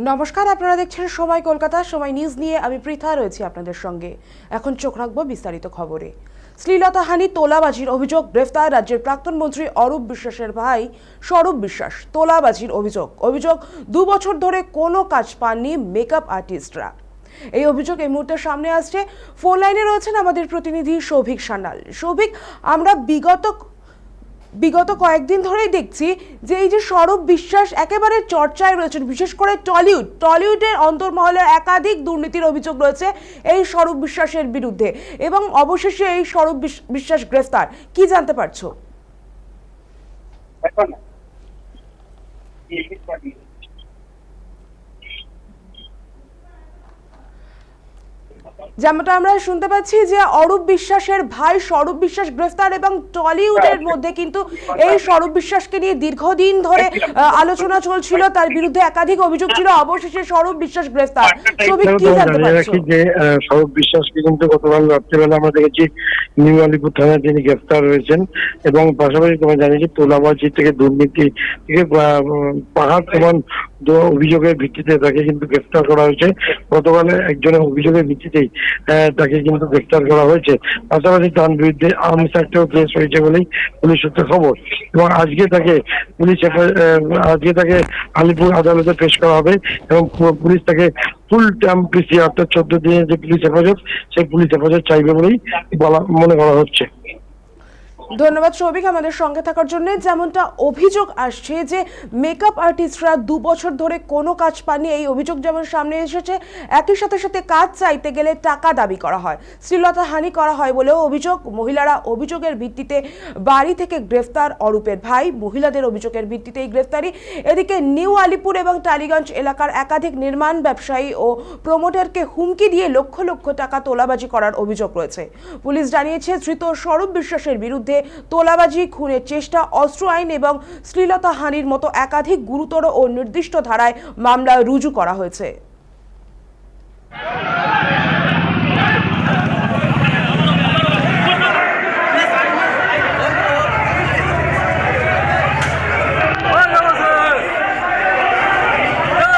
নমস্কার, আপনারা দেখছেন সময় কলকাতা। সময় নিউজ নিয়ে আমি পৃথা রয়েছি আপনাদের সঙ্গে। এখন চোখ রাখবো বিস্তারিত খবরে। শ্লীলতাহানি তোলাবাজির অভিযোগ, গ্রেফতার রাজ্যের প্রাক্তন মন্ত্রী অরূপ বিশ্বাসের ভাই স্বরূপ বিশ্বাস। তোলাবাজির অভিযোগ 2 বছর ধরে কোনো কাজ পাননি মেকআপ আর্টিস্টরা। এই অভিযোগ এই মুহূর্তে সামনে আসছে। ফোন লাইনে রয়েছেন আমাদের প্রতিনিধি সৌভিক সান্যাল। সৌভিক, আমরা বিগত কয়েকদিন ধরেই দেখছি যে এই যে স্বরূপ বিশ্বাস একেবারে চর্চায় রয়েছেন, বিশেষ করে টলিউডের অন্তর্মহলে একাধিক দুর্নীতির অভিযোগ রয়েছে এই স্বরূপ বিশ্বাসের বিরুদ্ধে, এবং অবশেষে এই স্বরূপ বিশ্বাস গ্রেফতার। কি জানতে পারছো? যেমনটা আমরা শুনতে পাচ্ছি যে অরূপ বিশ্বাসের ভাই স্বরূপ বিশ্বাস গ্রেফতার, এবং টলিউডের মধ্যে কিন্তু এই স্বরূপ বিশ্বাসকে নিয়ে দীর্ঘদিন ধরে আলোচনা চলছিল, তার বিরুদ্ধে একাধিক অভিযোগ ছিল। অবশেষে স্বরূপ বিশ্বাস গ্রেফতার। ছবি কি জানতে পারছো? যে স্বরূপ বিশ্বাসকে কিন্তু গতকাল রাত্রিবেলা আমরা দেখেছি নিউ আলিপুর থানায় তিনি গ্রেফতার হয়েছেন, এবং পাশাপাশি তোমরা জানি যে তোলাবাজি থেকে দুর্নীতি থেকে পাহাড় সমান অভিযোগের ভিত্তিতে তাকে কিন্তু গ্রেফতার করা হয়েছে। গতকালে একজনের অভিযোগের ভিত্তিতেই তাকে কিন্তু গ্রেফতার করা হয়েছে। পাশাপাশি তার বিরুদ্ধে আর্মস অ্যাক্টেও কেস হয়েছে বলেই পুলিশ সূত্রে খবর, এবং আজকে তাকে আলিপুর আদালতে পেশ করা হবে, এবং পুলিশ তাকে ফুল টার্ম পিসি অর্থাৎ 14 দিনের যে পুলিশ হেফাজত, সেই পুলিশ হেফাজত চাইবে বলেই মনে করা হচ্ছে। ধন্যবাদ সৌভিক আমাদের সঙ্গে থাকার জন্য। যেমনটা অভিযোগ আসছে যে মেকআপ আর্টিস্টরা 2 বছর ধরে কোনো কাজ পাননি, এই অভিযোগ যেমন সামনে এসেছে, একই সাথে কাজ চাইতে গেলে টাকা দাবি করা হয়, শ্লীলতাহানি করা হয় বলেও অভিযোগ। মহিলারা অভিযোগের ভিত্তিতে বাড়ি থেকে গ্রেফতার অরূপের ভাই, মহিলাদের অভিযোগের ভিত্তিতে এই গ্রেফতারি। এদিকে নিউ আলিপুর এবং টালিগঞ্জ এলাকার একাধিক নির্মাণ ব্যবসায়ী ও প্রমোটারকে হুমকি দিয়ে লক্ষ লক্ষ টাকা তোলাবাজি করার অভিযোগ রয়েছে। পুলিশ জানিয়েছে ধৃত স্বরূপ বিশ্বাসের বিরুদ্ধে তোলাবাজি, খুনের চেষ্টা, অস্ত্র আইন এবং শ্লীলতাহানির মতো একাধিক গুরুতর ও নির্দিষ্ট ধারায় মামলা রুজু করা হয়েছে।